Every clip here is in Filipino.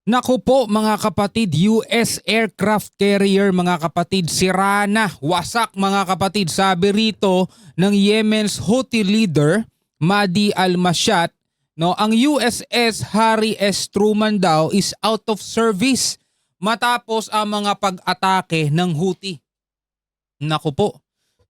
Naku po mga kapatid, US aircraft carrier mga kapatid, sira na, wasak mga kapatid. Sabi rito ng Yemen's Houthi leader, Mahdi al-Mashat, no, ang USS Harry S. Truman daw is out of service matapos ang mga pag-atake ng Houthi. Naku po.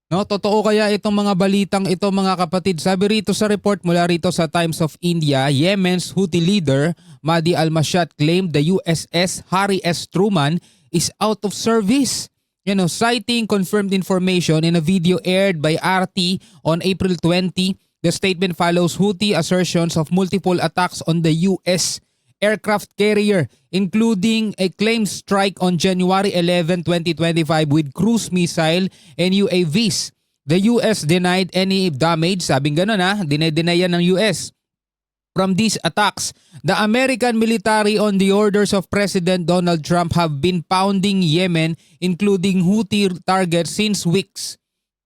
No, totoo kaya itong mga balitang ito mga kapatid? Sabi rito sa report mula rito sa Times of India, Yemen's Houthi leader Mahdi al-Mashat claimed the USS Harry S. Truman is out of service. Citing confirmed information in a video aired by RT on April 20, the statement follows Houthi assertions of multiple attacks on the US aircraft carrier, including a claimed strike on January 11, 2025 with cruise missile and UAVs. The US denied any damage, sabing gano'n dinedeny yan ng US. From these attacks, the American military on the orders of President Donald Trump have been pounding Yemen, including Houthi targets since weeks,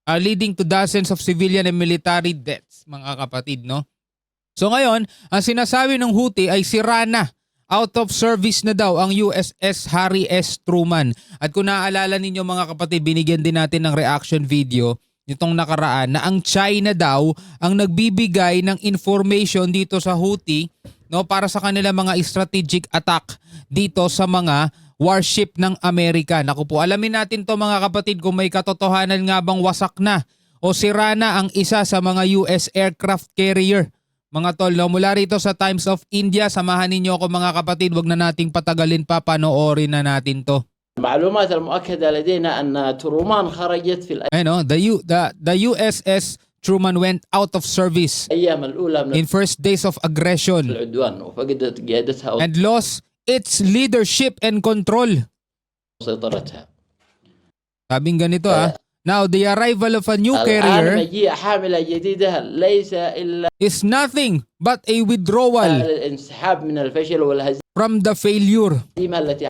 leading to dozens of civilian and military deaths, mga kapatid, no? So ngayon, ang sinasabi ng Houthi ay sira na, out of service na daw ang USS Harry S. Truman. At kung naaalala ninyo mga kapatid, binigyan din natin ng reaction video nitong nakaraan na ang China daw ang nagbibigay ng information dito sa Houthi, no, para sa kanila mga strategic attack dito sa mga warship ng Amerika. Naku po, alamin natin to mga kapatid kung may katotohanan nga bang wasak na o sira na ang isa sa mga US aircraft carrier. Mga tol, no, mula rito sa Times of India, samahan ninyo ako mga kapatid, wag na nating patagalin pa, panoorin na natin to. المعلومات المؤكدة لدينا أن ترومان خرجت في The USS Truman went out of service الأيام الأولى من in first days of aggression العدوان وفقدت قيادتها and lost its leadership and control. وسيطرتها. Sabing ganito Now, the arrival of a new الآن carrier مجيء حاملة جديدة ليس إلا is nothing but a withdrawal الانسحاب من الفشل والهزيمة from the failure. التي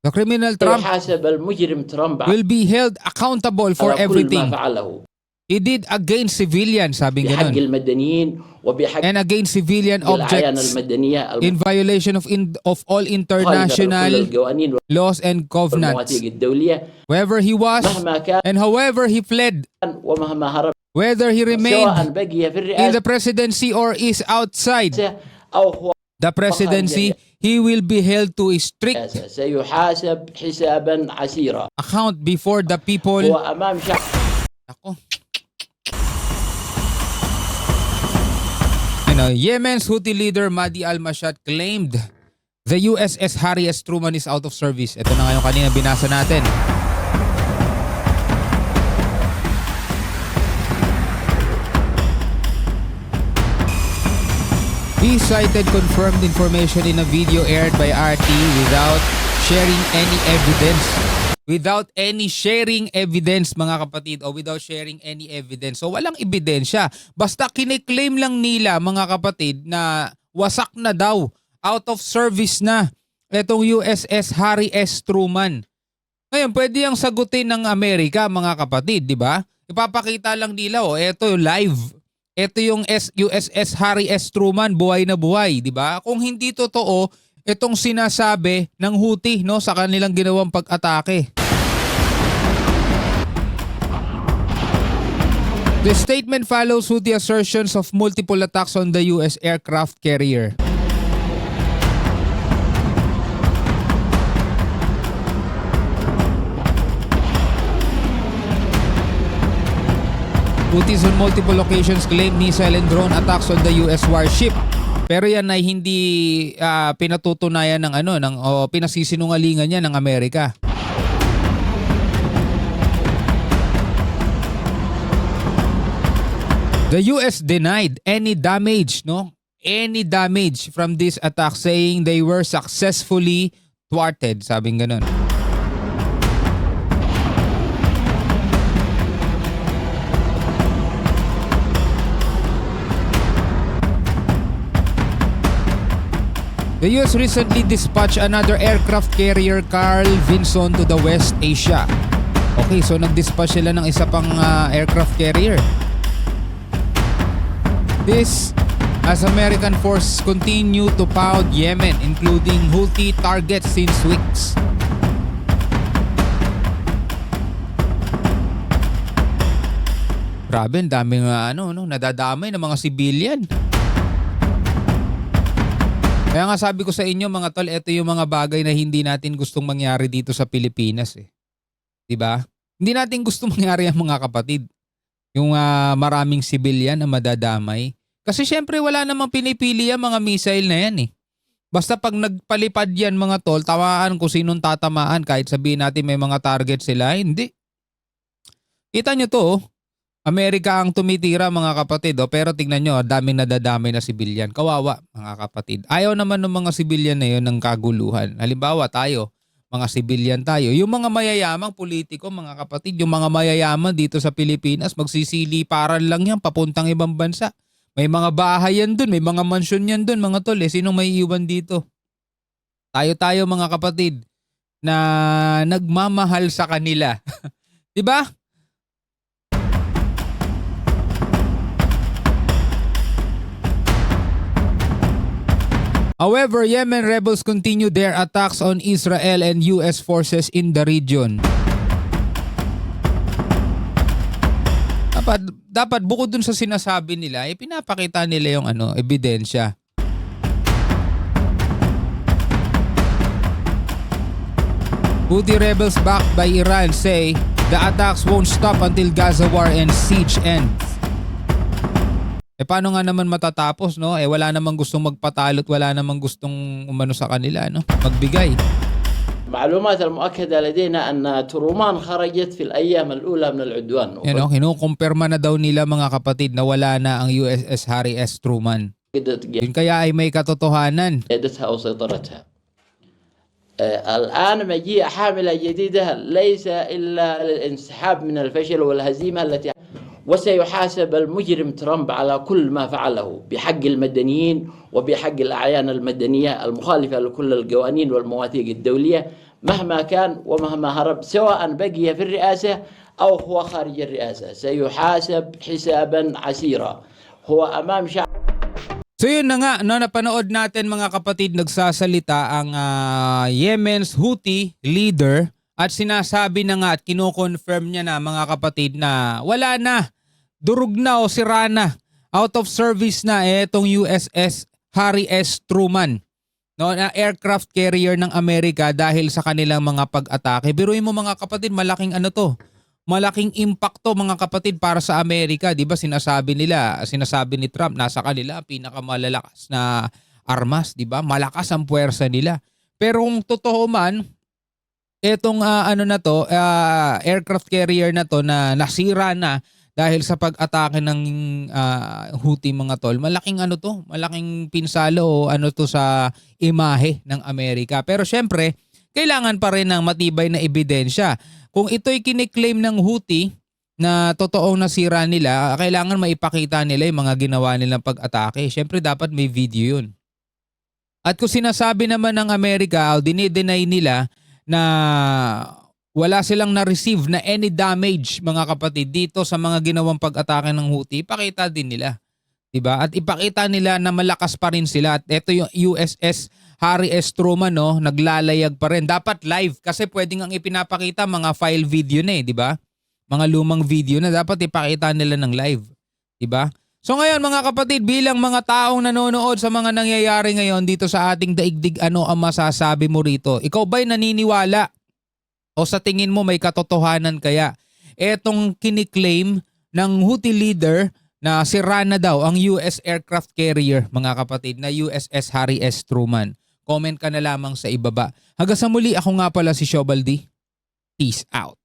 The criminal Trump وسيحاسب المجرم ترامب will be held accountable for على كل everything ما فعله he did against civilians, sabing بحق ganun, المدنيين وبحق and against civilian الأعيان objects المدنية in violation of all international القوانين laws and covenants. والمواثيق الدولية Wherever he was مهما كان and however he fled, ومهما هرب whether he سواء remained بقي في in الرئاسة the presidency or is outside أو هو the presidency, he will be held to a strict سيحاسب حسابا عسيرا account before the people. هو أمام شعب. Ako. Yemen's Houthi leader Mahdi al-Mashat claimed the USS Harry S. Truman is out of service. Ito na nga yung kanina binasa natin. He cited confirmed information in a video aired by RT without sharing any evidence. Without any sharing evidence mga kapatid, o without sharing any evidence. So walang ebidensya. Basta kiniklaim lang nila mga kapatid na wasak na daw, out of service na itong USS Harry S. Truman. Ngayon, pwede yung sagutin ng Amerika mga kapatid, di ba? Ipapakita lang nila, eto yung live. Ito yung USS Harry S. Truman, buhay na buhay, di ba? Kung hindi totoo, itong sinasabi ng Houthi, no, sa kanilang ginawang pag-atake. The statement follows Houthi assertions of multiple attacks on the US aircraft carrier. Houthis on multiple occasions claimed missile and drone attacks on the US warship. Pero yan ay hindi pinatutunayan ng pinasisinungalingan niya ng Amerika. The US denied any damage, any damage from this attack, saying they were successfully thwarted, sabing ganun. The US recently dispatched another aircraft carrier, Carl Vinson, to the West Asia. Okay, so nag-dispatch sila ng isa pang aircraft carrier. This as American forces continue to pound Yemen, including Houthi targets since weeks. Grabe, ang daming nadadamay ng mga civilian. Kaya nga sabi ko sa inyo mga tol, ito yung mga bagay na hindi natin gustong mangyari dito sa Pilipinas eh. 'Di ba? Hindi natin gustong mangyari ang mga kapatid. Yung maraming civilian na madadamay. Kasi syempre wala namang pinipili ang mga missile na yan eh. Basta pag nagpalipad yan mga tol, tamaan kung sinong tatamaan kahit sabihin natin may mga target sila, hindi. Kita nyo to oh. Amerika ang tumitira mga kapatid pero tignan nyo, daming nadadamay na sibilyan. Kawawa mga kapatid. Ayaw naman ng mga sibilyan na yun ng kaguluhan. Halimbawa tayo, mga sibilyan tayo. Yung mga mayayamang politiko mga kapatid, yung mga mayayaman dito sa Pilipinas, magsisiliparan lang yan papuntang ibang bansa. May mga bahay yan dun, may mga mansyon yan dun mga tol. Sinong may iwan dito? Tayo mga kapatid na nagmamahal sa kanila. Diba? However, Yemen rebels continue their attacks on Israel and US forces in the region. Dapat bukod dun sa sinasabi nila, pinapakita nila yung ebidensya. Houthi rebels backed by Iran say the attacks won't stop until Gaza war and siege ends. Paano nga naman matatapos no? Wala namang gustong magpatalot, wala namang gustong umano sa kanila no? Magbigay. المعلومات المؤكدة لدينا أن ترومان خرجت في الأيام الأولى من العدوان. Kinukumpirma na daw nila mga kapatid na wala na ang USS Harry S. Truman. Yun kaya ay may katotohanan. قيادتها وسيطرتها. الآن مجيء حاملة جديدة ليس إلا الانسحاب من الفشل والهزيمة التي وسيحاسب المجرم ترامب على كل ما فعله بحق المدنيين وبحق الأعيان المدنية المخالفة لكل القوانين والمواثيق الدولية مهما كان ومهما هرب سواء بقي في الرئاسة أو هو خارج الرئاسة سيحاسب حسابا عسيرا هو أمام شعب. So yun na nga, napanood natin mga kapatid, nagsasalita ang Yemen's Houthi leader at sinasabi na nga at kino-confirm niya na mga kapatid na wala na, durug na o sira na, out of service na itong USS Harry S. Truman, na aircraft carrier ng Amerika dahil sa kanilang mga pag-atake. Biruin mo mga kapatid, malaking malaking impacto mga kapatid para sa Amerika. Diba sinasabi ni Trump, nasa kanila pinakamalalakas na armas, diba? Malakas ang puwersa nila. Pero kung totoo man, etong aircraft carrier na to na nasira na dahil sa pag-atake ng Houthi mga tol, malaking malaking pinsalo o sa imahe ng Amerika. Pero syempre, kailangan pa rin ng matibay na ebidensya. Kung ito'y kiniklaim ng Houthi na totoong nasira nila, kailangan maipakita nila yung mga ginawa nilang pag-atake. Syempre dapat may video yun. At kung sinasabi naman ng Amerika o dinideny nila na wala silang na-receive na any damage mga kapatid dito sa mga ginawang pag-atake ng Houthi, ipakita din nila. Diba? At ipakita nila na malakas pa rin sila. At ito yung USS Harry S. Truman, naglalayag pa rin. Dapat live kasi pwedeng ang ipinapakita mga file video na diba? Mga lumang video na dapat ipakita nila ng live. Diba? So ngayon mga kapatid, bilang mga taong nanonood sa mga nangyayari ngayon dito sa ating daigdig, ano ang masasabi mo rito? Ikaw ba'y naniniwala? O sa tingin mo may katotohanan kaya etong kiniklaim ng Houthi leader na sira na daw ang US aircraft carrier mga kapatid na USS Harry S. Truman? Comment ka na lamang sa ibaba. Hanggang sa muli, ako nga pala si Shobaldi. Peace out.